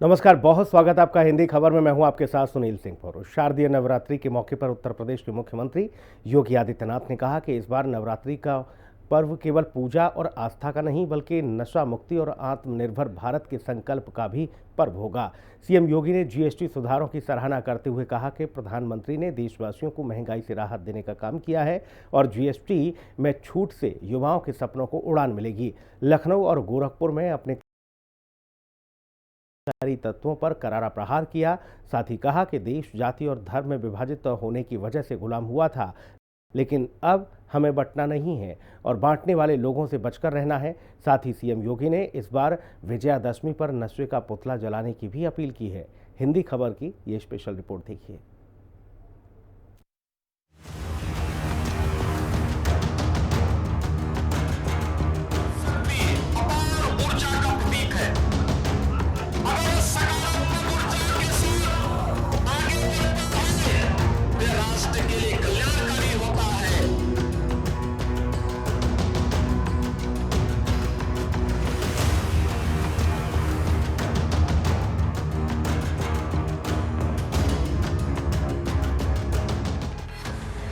नमस्कार, बहुत स्वागत है आपका हिंदी खबर में। मैं हूं आपके साथ सुनील सिंह फौरो। शारदीय नवरात्रि के मौके पर उत्तर प्रदेश के मुख्यमंत्री योगी आदित्यनाथ ने कहा कि इस बार नवरात्रि का पर्व केवल पूजा और आस्था का नहीं बल्कि नशा मुक्ति और आत्मनिर्भर भारत के संकल्प का भी पर्व होगा। सीएम योगी ने जीएसटी सुधारों की सराहना करते हुए कहा कि प्रधानमंत्री ने देशवासियों को महंगाई से राहत देने का काम किया है और जीएसटी में छूट से युवाओं के सपनों को उड़ान मिलेगी। लखनऊ और गोरखपुर में अपने तत्वों पर करारा प्रहार किया। साथ ही कहा कि देश जाति और धर्म में विभाजित होने की वजह से गुलाम हुआ था, लेकिन अब हमें बंटना नहीं है और बांटने वाले लोगों से बचकर रहना है। साथ ही सीएम योगी ने इस बार विजयादशमी पर नशे का पुतला जलाने की भी अपील की है। हिंदी खबर की ये स्पेशल रिपोर्ट देखिए।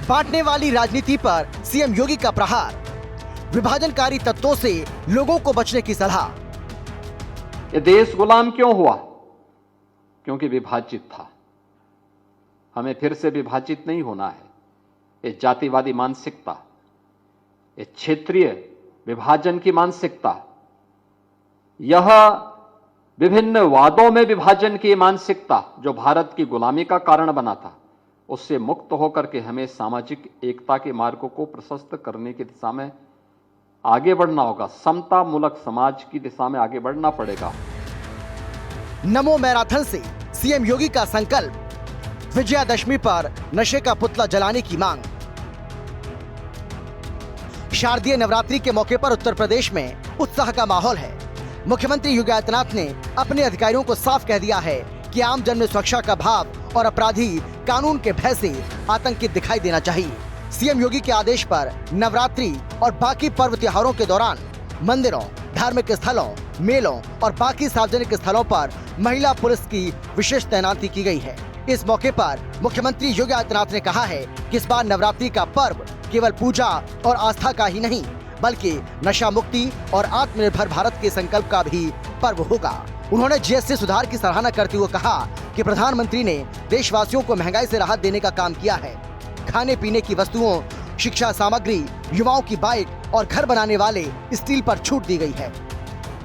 बांटने वाली राजनीति पर सीएम योगी का प्रहार, विभाजनकारी तत्वों से लोगों को बचने की सलाह। ये देश गुलाम क्यों हुआ? क्योंकि विभाजित था। हमें फिर से विभाजित नहीं होना है। ये जातिवादी मानसिकता, ये क्षेत्रीय विभाजन की मानसिकता, यह विभिन्न वादों में विभाजन की मानसिकता जो भारत की गुलामी का कारण बना था, उससे मुक्त होकर के हमें सामाजिक एकता के मार्गों को प्रशस्त करने की दिशा में आगे बढ़ना होगा। समता मूलक समाज की दिशा में आगे बढ़ना पड़ेगा। नमो मैराथन से सीएम योगी का संकल्प, विजयादशमी पर नशे का पुतला जलाने की मांग। शारदीय नवरात्रि के मौके पर उत्तर प्रदेश में उत्साह का माहौल है। मुख्यमंत्री योगी आदित्यनाथ ने अपने अधिकारियों को साफ कह दिया है कि आम जन में सुरक्षा का भाव और अपराधी कानून के भय से आतंकित दिखाई देना चाहिए। सीएम योगी के आदेश पर नवरात्रि और बाकी पर्व त्योहारों के दौरान मंदिरों, धार्मिक स्थलों, मेलों और बाकी सार्वजनिक स्थलों पर महिला पुलिस की विशेष तैनाती की गई है। इस मौके पर मुख्यमंत्री योगी आदित्यनाथ ने कहा है कि इस बार नवरात्रि का पर्व केवल पूजा और आस्था का ही नहीं बल्कि नशा मुक्ति और आत्मनिर्भर भारत के संकल्प का भी पर्व होगा। उन्होंने जीएसटी सुधार की सराहना करते हुए कहा कि प्रधानमंत्री ने देशवासियों को महंगाई से राहत देने का काम किया है। खाने पीने की वस्तुओं, शिक्षा सामग्री, युवाओं की बाइक और घर बनाने वाले स्टील पर छूट दी गई है,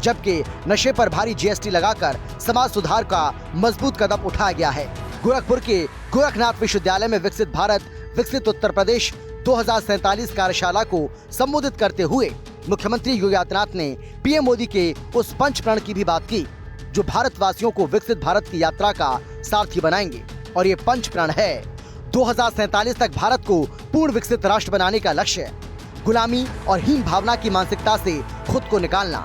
जबकि नशे पर भारी जीएसटी लगाकर समाज सुधार का मजबूत कदम उठाया गया है। गोरखपुर के गोरखनाथ विश्वविद्यालय में विकसित भारत विकसित उत्तर प्रदेश 2047 कार्यशाला को संबोधित करते हुए मुख्यमंत्री योगी आदित्यनाथ ने पीएम मोदी के उस पंच प्रण की भी बात की जो भारतवासियों को विकसित भारत की यात्रा का सारथी बनाएंगे। और ये पंच प्रण है 2047 तक भारत को पूर्ण विकसित राष्ट्र बनाने का लक्ष्य, गुलामी और हीन भावना की मानसिकता से खुद को निकालना,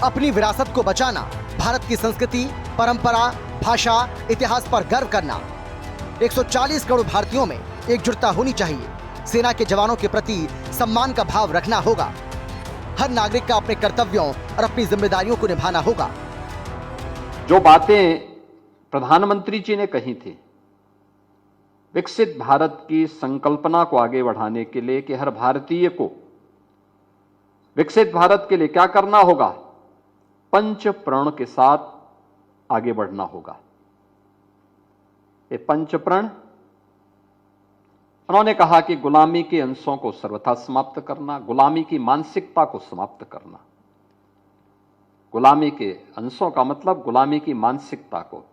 अपनी विरासत को बचाना, भारत की संस्कृति, परंपरा, भाषा, इतिहास पर गर्व करना। 140 करोड़ भारतीयों में एकजुटता होनी चाहिए। सेना के जवानों के प्रति सम्मान का भाव रखना होगा। हर नागरिक का अपने कर्तव्यों और अपनी जिम्मेदारियों को निभाना होगा। जो बातें प्रधानमंत्री जी ने कही थी विकसित भारत की संकल्पना को आगे बढ़ाने के लिए कि हर भारतीय को विकसित भारत के लिए क्या करना होगा, पंच प्रण के साथ आगे बढ़ना होगा। ये पंच प्रण, उन्होंने कहा कि गुलामी के अंशों को सर्वथा समाप्त करना, गुलामी की मानसिकता को समाप्त करना। गुलामी के अंशों का मतलब गुलामी की मानसिकता को,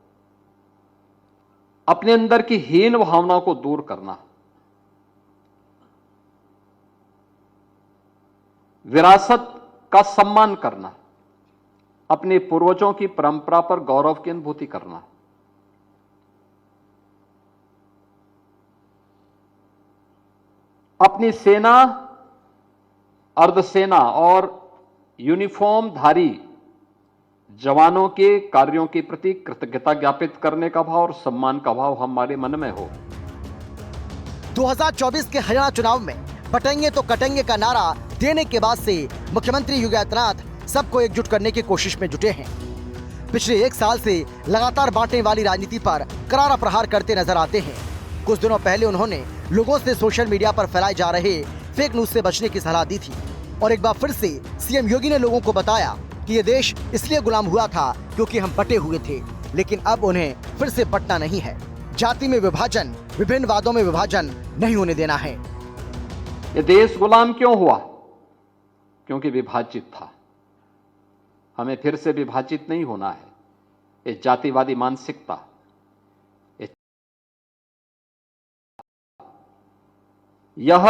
अपने अंदर की हीन भावनाओं को दूर करना, विरासत का सम्मान करना, अपने पूर्वजों की परंपरा पर गौरव की अनुभूति करना, अपनी सेना, अर्धसेना और यूनिफॉर्मधारी जवानों के कार्यों के प्रति कृतज्ञता ज्ञापित करने का भाव और सम्मान का भाव हमारे मन में हो। 2024 के हरियाणा चुनाव में बटेंगे तो कटेंगे का नारा देने के बाद से मुख्यमंत्री योगी आदित्यनाथ सबको एकजुट करने की कोशिश में जुटे हैं। पिछले 1 साल से लगातार बांटने वाली राजनीति पर करारा प्रहार करते नजर आते हैं। कुछ दिनों पहले उन्होंने लोगों से सोशल मीडिया पर फैलाए जा रहे फेक न्यूज से बचने की सलाह दी थी और एक बार फिर से सीएम योगी ने लोगों को बताया कि ये देश इसलिए गुलाम हुआ था क्योंकि हम बटे हुए थे, लेकिन अब उन्हें फिर से बटना नहीं है। जाति में विभाजन, विभिन्न वादों में विभाजन नहीं होने देना है। ये देश गुलाम क्यों हुआ? क्योंकि विभाजित था। हमें फिर से विभाजित नहीं होना है। ये जातिवादी मानसिकता, यह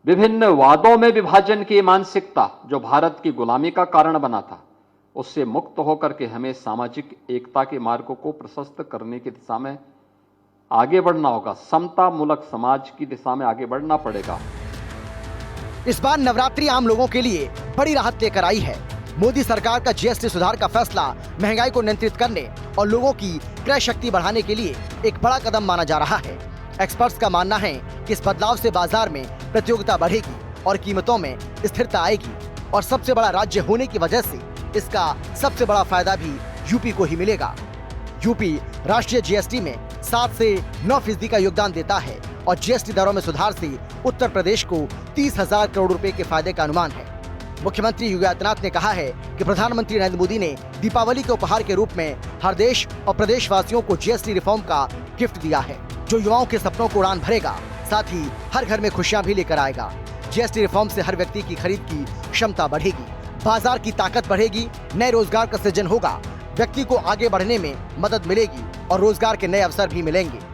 विभिन्न वादों में विभाजन की मानसिकता जो भारत की गुलामी का कारण बना था, उससे मुक्त होकर के हमें सामाजिक एकता के मार्गों को प्रशस्त करने की दिशा में आगे बढ़ना होगा। समता मूलक समाज की दिशा में आगे बढ़ना पड़ेगा। इस बार नवरात्रि आम लोगों के लिए बड़ी राहत लेकर आई है। मोदी सरकार का जीएसटी सुधार का फैसला महंगाई को नियंत्रित करने और लोगों की क्रय शक्ति बढ़ाने के लिए एक बड़ा कदम माना जा रहा है। एक्सपर्ट्स का मानना है कि इस बदलाव से बाजार में प्रतियोगिता बढ़ेगी और कीमतों में स्थिरता आएगी और सबसे बड़ा राज्य होने की वजह से इसका सबसे बड़ा फायदा भी यूपी को ही मिलेगा। यूपी राष्ट्रीय जीएसटी में 7 से 9% का योगदान देता है और जीएसटी दरों में सुधार से उत्तर प्रदेश को 30,000 करोड़ रुपए के फायदे का अनुमान है। मुख्यमंत्री योगी आदित्यनाथ ने कहा है कि प्रधानमंत्री नरेंद्र मोदी ने दीपावली के उपहार के रूप में हर देश और प्रदेशवासियों को जीएसटी रिफॉर्म का गिफ्ट दिया है, जो युवाओं के सपनों को उड़ान भरेगा, साथ ही हर घर में खुशियां भी लेकर आएगा। जीएसटी रिफॉर्म से हर व्यक्ति की खरीद की क्षमता बढ़ेगी, बाजार की ताकत बढ़ेगी, नए रोजगार का सृजन होगा, व्यक्ति को आगे बढ़ने में मदद मिलेगी और रोजगार के नए अवसर भी मिलेंगे।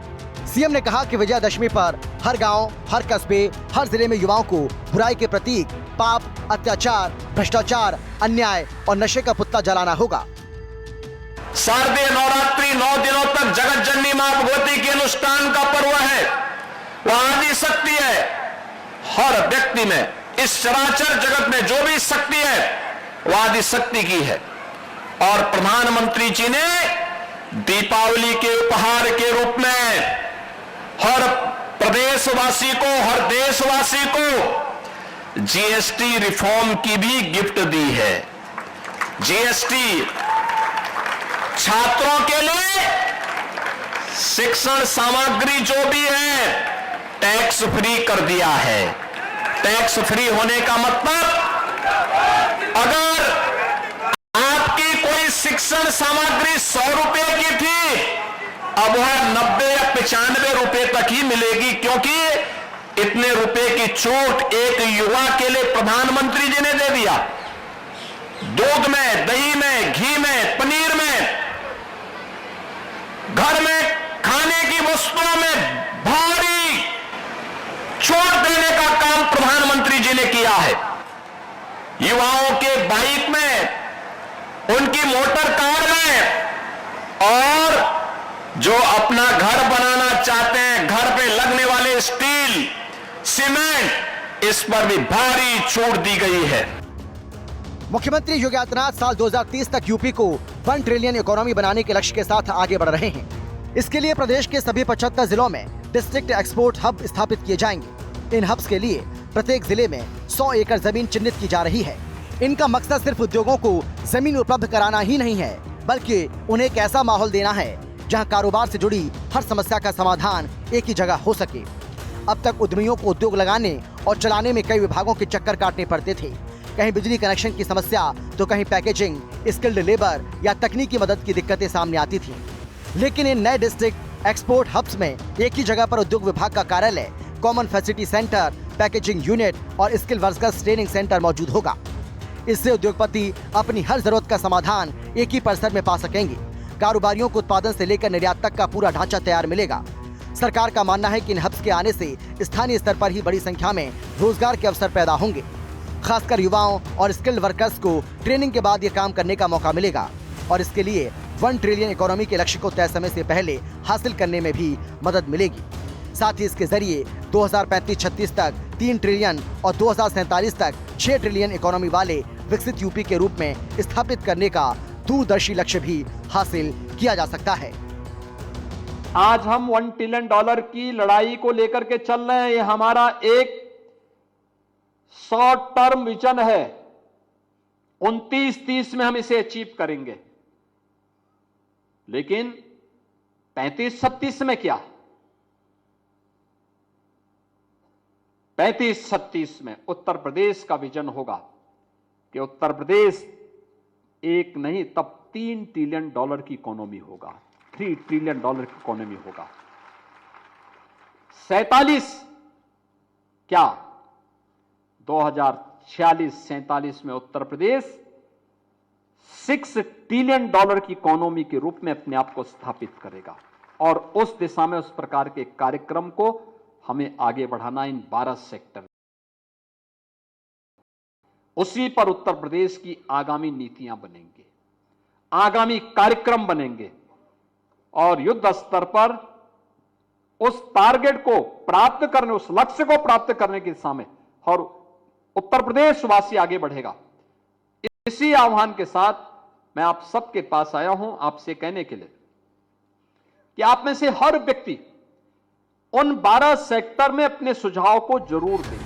सीएम ने कहा कि विजयादशमी पर हर गांव, हर कस्बे, हर जिले में युवाओं को बुराई के प्रतीक पाप, अत्याचार, भ्रष्टाचार, अन्याय और नशे का पुतला जलाना होगा। शारदीय नवरात्रि 9 दिनों तक जगत जननी मां भगवती के अनुष्ठान का पर्व है। वह आदि शक्ति है। हर व्यक्ति में, इस चराचर जगत में जो भी शक्ति है वह आदि शक्ति की है और प्रधानमंत्री जी ने दीपावली के उपहार के रूप में हर प्रदेशवासी को, हर देशवासी को जीएसटी रिफॉर्म की भी गिफ्ट दी है। जीएसटी छात्रों के लिए शिक्षण सामग्री जो भी है टैक्स फ्री कर दिया है। टैक्स फ्री होने का मतलब अगर आपकी कोई शिक्षण सामग्री 100 रुपए की थी, अब वह 90 या 95 रुपए तक ही मिलेगी, क्योंकि इतने रुपए की छूट एक युवा के लिए प्रधानमंत्री जी ने दे दिया। दूध में, दही में, घी में, पनीर में, घर में खाने की वस्तुओं में भारी छूट देने का काम प्रधानमंत्री जी ने किया है। युवाओं के बाइक में, उनकी मोटर कार में और जो अपना घर बनाना चाहते हैं, घर पे लगने वाले स्टील, सीमेंट, इस पर भी भारी छूट दी गई है। मुख्यमंत्री योगी आदित्यनाथ साल 2030 तक यूपी को 1 ट्रिलियन इकोनॉमी बनाने के लक्ष्य के साथ आगे बढ़ रहे हैं। इसके लिए प्रदेश के सभी 75 जिलों में डिस्ट्रिक्ट एक्सपोर्ट हब स्थापित किए जाएंगे। इन हब्स के लिए प्रत्येक जिले में 100 एकड़ जमीन चिन्हित की जा रही है। इनका मकसद सिर्फ उद्योगों को जमीन उपलब्ध कराना ही नहीं है, बल्कि उन्हें एक ऐसा माहौल देना है जहां कारोबार से जुड़ी हर समस्या का समाधान एक ही जगह हो सके। अब तक उद्यमियों को उद्योग लगाने और चलाने में कई विभागों के चक्कर काटने पड़ते थे। कहीं बिजली कनेक्शन की समस्या तो कहीं पैकेजिंग, स्किल्ड लेबर या तकनीकी मदद की दिक्कतें सामने आती थी। लेकिन इन नए डिस्ट्रिक्ट एक्सपोर्ट हब्स में एक ही जगह पर उद्योग विभाग का कार्यालय, common facility centre, packaging unit और स्किल वर्कर्स ट्रेनिंग सेंटर मौजूद होगा। इससे उद्योगपति अपनी हर जरूरत का समाधान एक ही परिसर में पा सकेंगे। कारोबारियों को उत्पादन से लेकर निर्यात तक का पूरा ढांचा तैयार मिलेगा। सरकार का मानना है कि इन हब्स के आने से स्थानीय स्तर पर ही बड़ी संख्या में रोजगार के अवसर पैदा होंगे। खासकर युवाओं और स्किल्ड वर्कर्स को ट्रेनिंग के बाद ये काम करने का मौका मिलेगा और इसके लिए 1 ट्रिलियन इकोनॉमी के लक्ष्य को तय समय से पहले हासिल करने में भी मदद मिलेगी। साथ ही इसके जरिए 2035-36 तक 3 ट्रिलियन और 2047 तक 6 ट्रिलियन इकोनॉमी वाले विकसित यूपी के रूप में स्थापित करने का दूरदर्शी लक्ष्य भी हासिल किया जा सकता है। आज हम $1 ट्रिलियन की लड़ाई को लेकर के चल रहे हैं। ये हमारा एक शॉर्ट टर्म विजन है। 29-30 में हम इसे अचीव करेंगे। लेकिन 35-36 में क्या, 35-36 में उत्तर प्रदेश का विजन होगा कि उत्तर प्रदेश एक नहीं तब $3 ट्रिलियन की इकोनॉमी होगा, $3 ट्रिलियन की इकोनॉमी होगा। 47 क्या, 2046-47 में उत्तर प्रदेश $6 ट्रिलियन की इकोनॉमी के रूप में अपने आप को स्थापित करेगा। और उस दिशा में उस प्रकार के कार्यक्रम को हमें आगे बढ़ाना इन 12 सेक्टर, उसी पर उत्तर प्रदेश की आगामी नीतियां बनेंगी, आगामी कार्यक्रम बनेंगे और युद्ध स्तर पर उस टारगेट को प्राप्त करने, उस लक्ष्य को प्राप्त करने की दिशा में और उत्तर प्रदेश वासी आगे बढ़ेगा। इसी आह्वान के साथ मैं आप सबके पास आया हूं आपसे कहने के लिए कि आप में से हर व्यक्ति उन 12 सेक्टर में अपने सुझाव को जरूर दें।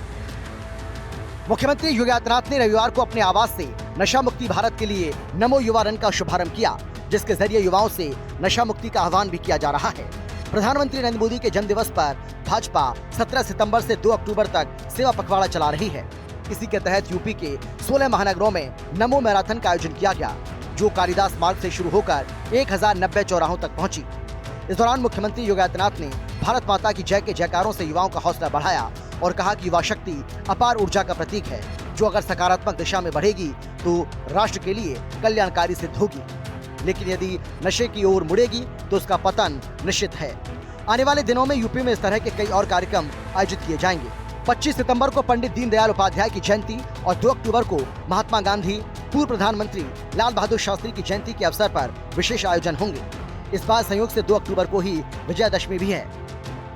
मुख्यमंत्री योगी आदित्यनाथ ने रविवार को अपने आवास से नशा मुक्ति भारत के लिए नमो युवा रन का शुभारंभ किया, जिसके जरिए युवाओं से नशा मुक्ति का आह्वान भी किया जा रहा है। प्रधानमंत्री नरेंद्र मोदी के जन्म दिवस पर भाजपा 17 सितंबर से 2 अक्टूबर तक सेवा पखवाड़ा चला रही है। इसी के तहत यूपी के 16 महानगरों में नमो मैराथन का आयोजन किया गया, जो कालिदास मार्ग से शुरू होकर 1090 चौराहों तक पहुंची। इस दौरान मुख्यमंत्री योगी आदित्यनाथ ने भारत माता की जय के जयकारों से युवाओं का हौसला बढ़ाया और कहा कि युवा शक्ति अपार ऊर्जा का प्रतीक है, जो अगर सकारात्मक दिशा में बढ़ेगी तो राष्ट्र के लिए कल्याणकारी सिद्ध होगी, लेकिन यदि नशे की ओर मुड़ेगी तो उसका पतन निश्चित है। आने वाले दिनों में यूपी में इस तरह के कई और कार्यक्रम आयोजित किए जाएंगे। 25 सितंबर को पंडित दीनदयाल उपाध्याय की जयंती और 2 अक्टूबर को महात्मा गांधी, पूर्व प्रधानमंत्री लाल बहादुर शास्त्री की जयंती के अवसर पर विशेष आयोजन होंगे। इस बार संयोग से 2 अक्टूबर को ही विजयादशमी भी है।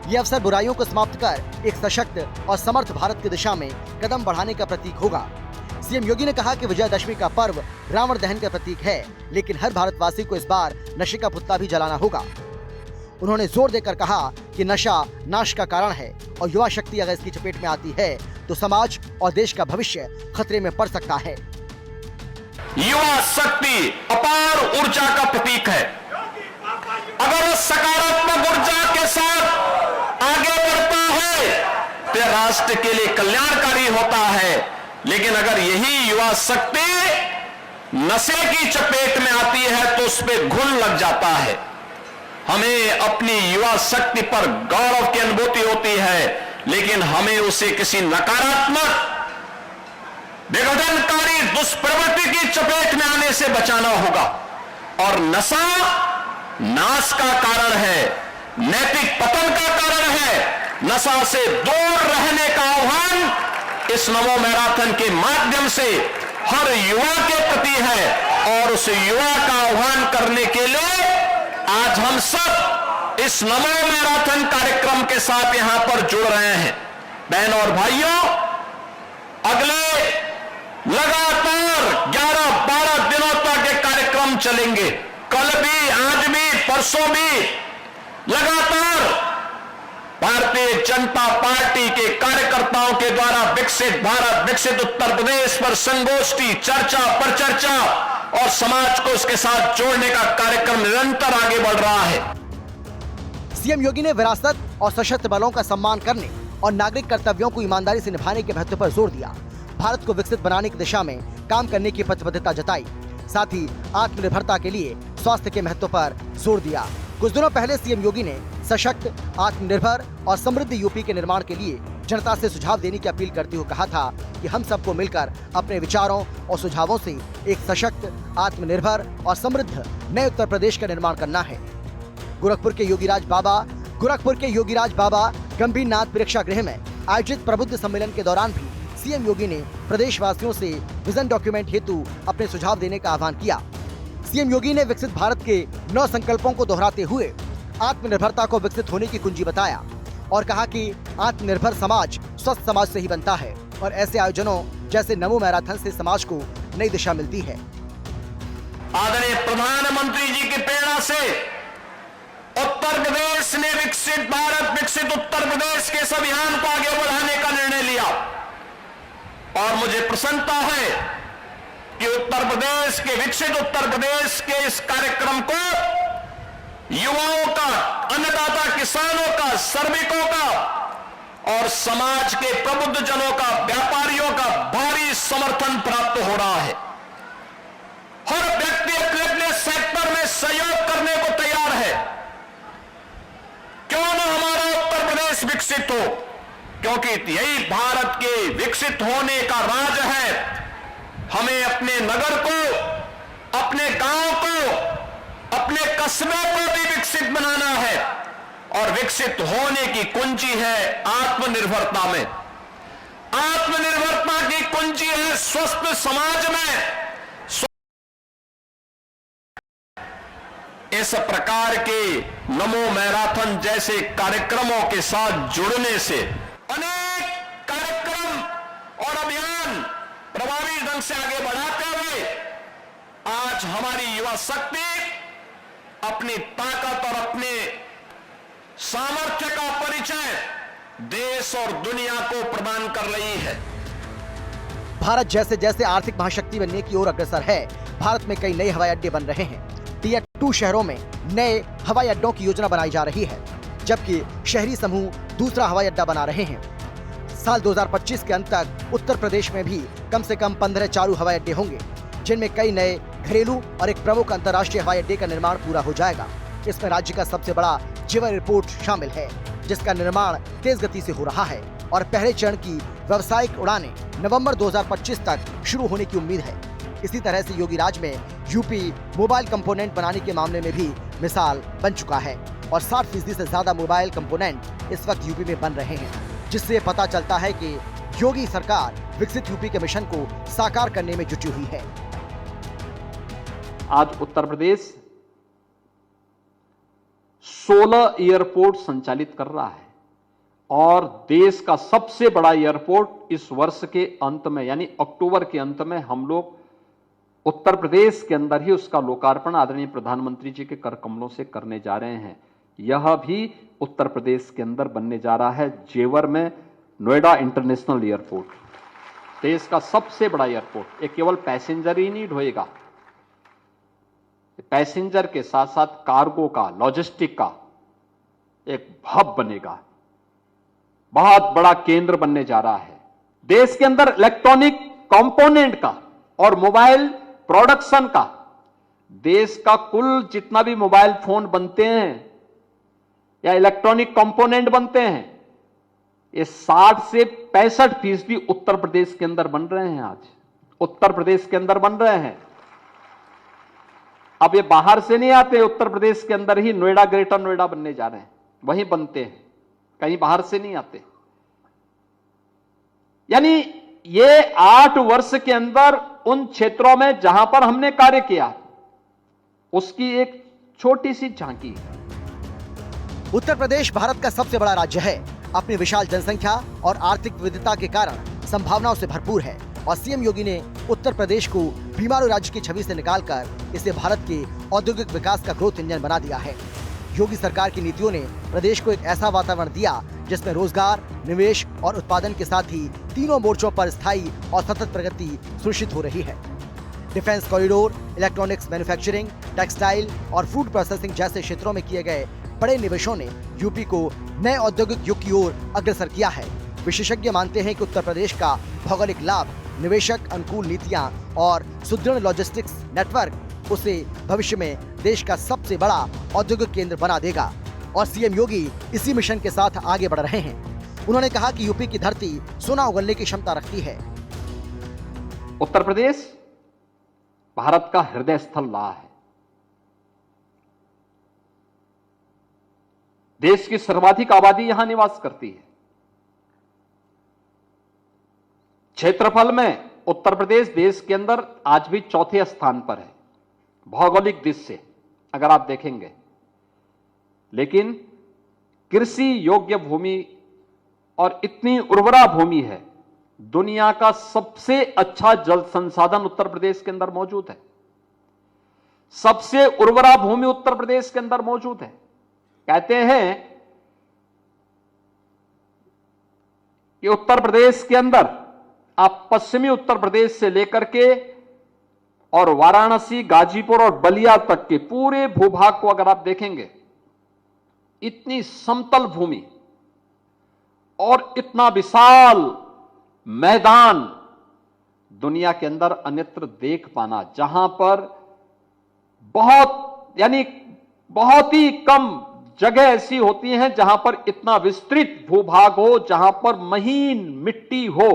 ये अवसर बुराइयों को समाप्त कर एक सशक्त और समर्थ भारत की दिशा में कदम बढ़ाने का प्रतीक होगा। सीएम योगी ने कहा कि विजयादशमी का पर्व रावण दहन का प्रतीक है, लेकिन हर भारतवासी को इस बार नशे का पुतला भी जलाना होगा। उन्होंने जोर देकर कहा कि नशा नाश का कारण है और युवा शक्ति अगर इसकी चपेट में आती है तो समाज और देश का भविष्य खतरे में पड़ सकता है। युवा शक्ति अपार ऊर्जा का प्रतीक है। अगर सकारात्मक ऊर्जा के साथ आगे बढ़ता है तो राष्ट्र के लिए कल्याणकारी होता है, लेकिन अगर यही युवा शक्ति नशे की चपेट में आती है तो उस पर घुन लग जाता है। हमें अपनी युवा शक्ति पर गौरव की अनुभूति होती है, लेकिन हमें उसे किसी नकारात्मक विघटनकारी दुष्प्रवृत्ति की चपेट में आने से बचाना होगा। और नशा नाश का कारण है, नैतिक पतन का कारण है। नशा से दूर रहने का आह्वान इस नमो मैराथन के माध्यम से हर युवा के प्रति है और उस युवा का आह्वान करने के लिए आज हम सब इस नमो मैराथन कार्यक्रम के साथ यहां पर जुड़ रहे हैं। बहनों और भाइयों, अगले लगातार 11-12 दिनों तक ये कार्यक्रम चलेंगे। कल भी, आज भी, परसों भी लगातार भारतीय जनता पार्टी के कार्यकर्ताओं के द्वारा विकसित भारत, विकसित उत्तर प्रदेश पर संगोष्ठी, चर्चा पर चर्चा और समाज को उसके साथ जोड़ने का कार्यक्रम निरंतर आगे बढ़ रहा है। सीएम योगी ने विरासत और सशस्त्र बलों का सम्मान करने और नागरिक कर्तव्यों को ईमानदारी से निभाने के महत्व पर जोर दिया। भारत को विकसित बनाने की दिशा में काम करने की प्रतिबद्धता जताई। साथ ही आत्मनिर्भरता के लिए स्वास्थ्य के महत्व पर जोर दिया। कुछ दिनों पहले सीएम योगी ने सशक्त, आत्मनिर्भर और समृद्ध यूपी के निर्माण के लिए जनता से सुझाव देने की अपील करते हुए कहा था कि हम सबको मिलकर अपने विचारों और सुझावों से एक सशक्त, आत्मनिर्भर और समृद्ध नए उत्तर प्रदेश का निर्माण करना है। गोरखपुर के योगीराज बाबा गंभीरनाथ प्रेक्षागृह में आयोजित प्रबुद्ध सम्मेलन के दौरान भी सीएम योगी ने प्रदेशवासियों से विजन डॉक्यूमेंट हेतु अपने सुझाव देने का आह्वान किया। सीएम योगी ने विकसित भारत के 9 संकल्पों को दोहराते हुए आत्मनिर्भरता को विकसित होने की कुंजी बताया और कहा कि आत्मनिर्भर समाज स्वस्थ समाज से ही बनता है और ऐसे आयोजनों जैसे नमो मैराथन से समाज को नई दिशा मिलती है। आदरणीय प्रधानमंत्री जी की प्रेरणा से उत्तर प्रदेश ने विकसित भारत, विकसित उत्तर प्रदेश के इस अभियान को आगे बढ़ाने का निर्णय लिया और मुझे प्रसन्नता है कि उत्तर प्रदेश के विकसित उत्तर प्रदेश के इस कार्यक्रम को युवाओं का, अन्नदाता किसानों का, श्रमिकों का और समाज के प्रबुद्ध जनों का, व्यापारियों का भारी समर्थन प्राप्त हो रहा है। हर व्यक्ति अपने अपने सेक्टर में सहयोग करने को तैयार है। क्यों न हमारा उत्तर प्रदेश विकसित हो, क्योंकि यही भारत के विकसित होने का राज है। हमें अपने नगर को, अपने गांव को, अपने कस्बे को भी विकसित बनाना है और विकसित होने की कुंजी है आत्मनिर्भरता में। आत्मनिर्भरता की कुंजी है स्वस्थ समाज में। इस प्रकार के नमो मैराथन जैसे कार्यक्रमों के साथ जुड़ने से अनेक कार्यक्रम और अभियान प्रभावी ढंग से आगे बढ़ाते हुए आज हमारी युवा शक्ति अपनी ताकत और अपने सामर्थ्य का परिचय देश और दुनिया को प्रदान कर रही है। भारत जैसे जैसे आर्थिक महाशक्ति बनने की ओर अग्रसर है, भारत में कई नए हवाई अड्डे बन रहे हैं। टियर 2 शहरों में नए हवाई अड्डों की योजना बनाई जा रही है, जबकि शहरी समूह दूसरा हवाई अड्डा बना रहे हैं। साल 2025 के अंत तक उत्तर प्रदेश में भी कम से कम 15 चालू हवाई अड्डे होंगे, जिनमें कई नए घरेलू और एक प्रमुख अंतर्राष्ट्रीय हवाई अड्डे का निर्माण पूरा हो जाएगा। इसमें राज्य का सबसे बड़ा जेवर एयरपोर्ट शामिल है, जिसका निर्माण तेज गति से हो रहा है और पहले चरण की व्यावसायिक उड़ानें नवंबर 2025 तक शुरू होने की उम्मीद है। इसी तरह से योगी राज में यूपी मोबाइल कंपोनेंट बनाने के मामले में भी मिसाल बन चुका है और 60% से ज्यादा मोबाइल कंपोनेंट इस वक्त यूपी में बन रहे हैं, जिससे पता चलता है कि योगी सरकार विकसित यूपी के मिशन को साकार करने में जुटी हुई है। आज उत्तर प्रदेश 16 एयरपोर्ट संचालित कर रहा है और देश का सबसे बड़ा एयरपोर्ट इस वर्ष के अंत में यानी अक्टूबर के अंत में हम लोग उत्तर प्रदेश के अंदर ही उसका लोकार्पण आदरणीय प्रधानमंत्री जी के कर कमलों से करने जा रहे हैं। यह भी उत्तर प्रदेश के अंदर बनने जा रहा है, जेवर में नोएडा इंटरनेशनल एयरपोर्ट, देश का सबसे बड़ा एयरपोर्ट। ये केवल पैसेंजर ही नहीं ढोएगा, पैसेंजर के साथ साथ कार्गो का, लॉजिस्टिक का एक हब बनेगा, बहुत बड़ा केंद्र बनने जा रहा है। देश के अंदर इलेक्ट्रॉनिक कंपोनेंट का और मोबाइल प्रोडक्शन का, देश का कुल जितना भी मोबाइल फोन बनते हैं या इलेक्ट्रॉनिक कंपोनेंट बनते हैं, ये 60 से 65% उत्तर प्रदेश के अंदर बन रहे हैं। आज उत्तर प्रदेश के अंदर बन रहे हैं। अब ये बाहर से नहीं आते, उत्तर प्रदेश के अंदर ही नोएडा, ग्रेटर नोएडा बनने जा रहे हैं, वहीं बनते हैं, कहीं बाहर से नहीं आते। यानी ये 8 वर्ष के अंदर उन क्षेत्रों में जहां पर हमने कार्य किया, उसकी एक छोटी सी झांकी है। उत्तर प्रदेश भारत का सबसे बड़ा राज्य है। अपनी विशाल जनसंख्या और आर्थिक विविधता के कारण संभावनाओं से भरपूर है और सीएम योगी ने उत्तर प्रदेश को बीमारू राज्य की छवि से निकालकर इसे भारत के औद्योगिक विकास का ग्रोथ इंजन बना दिया है। योगी सरकार की नीतियों ने प्रदेश को एक ऐसा वातावरण दिया जिसमें रोजगार, निवेश और उत्पादन के साथ ही तीनों मोर्चों पर स्थायी और सतत प्रगति सुनिश्चित हो रही है। Defence corridor, electronics manufacturing, textile और फूड प्रोसेसिंग जैसे क्षेत्रों में किए गए बड़े निवेशों ने यूपी को नए औद्योगिक युग की ओर अग्रसर किया है। विशेषज्ञ मानते हैं कि उत्तर प्रदेश का भौगोलिक लाभ, निवेशक अनुकूल नीतियां और सुदृढ़ लॉजिस्टिक्स नेटवर्क उसे भविष्य में देश का सबसे बड़ा औद्योगिक केंद्र बना देगा और सीएम योगी इसी मिशन के साथ आगे बढ़ रहे हैं। उन्होंने कहा कि यूपी की धरती सोना उगलने की क्षमता रखती है। उत्तर प्रदेश भारत का हृदय स्थल रहा है। देश की सर्वाधिक आबादी यहां निवास करती है। क्षेत्रफल में उत्तर प्रदेश देश के अंदर आज भी चौथे स्थान पर है भौगोलिक दृष्टि से अगर आप देखेंगे, लेकिन कृषि योग्य भूमि और इतनी उर्वरा भूमि है, दुनिया का सबसे अच्छा जल संसाधन उत्तर प्रदेश के अंदर मौजूद है। सबसे उर्वरा भूमि उत्तर प्रदेश के अंदर मौजूद है। कहते हैं कि उत्तर प्रदेश के अंदर आप पश्चिमी उत्तर प्रदेश से लेकर के और वाराणसी, गाजीपुर और बलिया तक के पूरे भूभाग को अगर आप देखेंगे इतनी समतल भूमि और इतना विशाल मैदान दुनिया के अंदर अन्यत्र देख पाना, जहां पर बहुत ही कम जगह ऐसी होती हैं जहां पर इतना विस्तृत भूभाग हो, जहां पर महीन मिट्टी हो,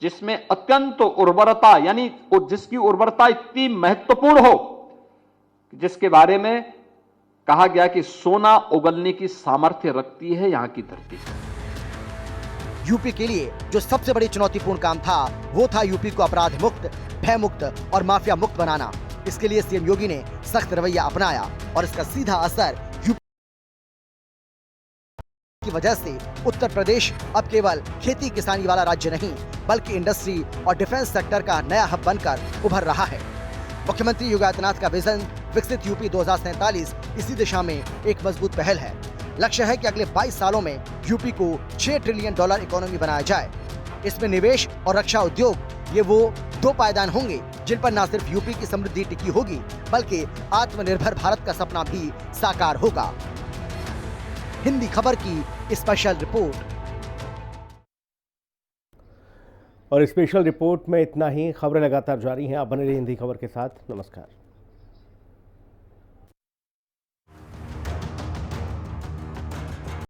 जिसमें अत्यंत उर्वरता जिसकी उर्वरता इतनी महत्वपूर्ण हो, जिसके बारे में कहा गया कि सोना उगलने की सामर्थ्य रखती है यहां की धरती। यूपी के लिए जो सबसे बड़ी चुनौतीपूर्ण काम था वो था यूपी को अपराध मुक्त, भय मुक्त और माफिया मुक्त बनाना। इसके लिए सीएम योगी ने सख्त रवैया अपनाया और इसका सीधा असर यूपी की वजह से उत्तर प्रदेश अब केवल खेती किसानी वाला राज्य नहीं बल्कि इंडस्ट्री और डिफेंस सेक्टर का नया हब बनकर उभर रहा है। मुख्यमंत्री योगी आदित्यनाथ का विजन विकसित यूपी 2047 इसी दिशा में एक मजबूत पहल है। लक्ष्य है कि अगले 22 सालों में यूपी को $6 ट्रिलियन इकोनॉमी बनाया जाए। इसमें निवेश और रक्षा उद्योग ये वो दो पायदान होंगे जिन पर न सिर्फ यूपी की समृद्धि टिकी होगी बल्कि आत्मनिर्भर भारत का सपना भी साकार होगा। हिंदी खबर की स्पेशल रिपोर्ट। और स्पेशल रिपोर्ट में इतना ही। खबरें लगातार जारी हैं, आप बने रहिए हिंदी खबर के साथ। नमस्कार।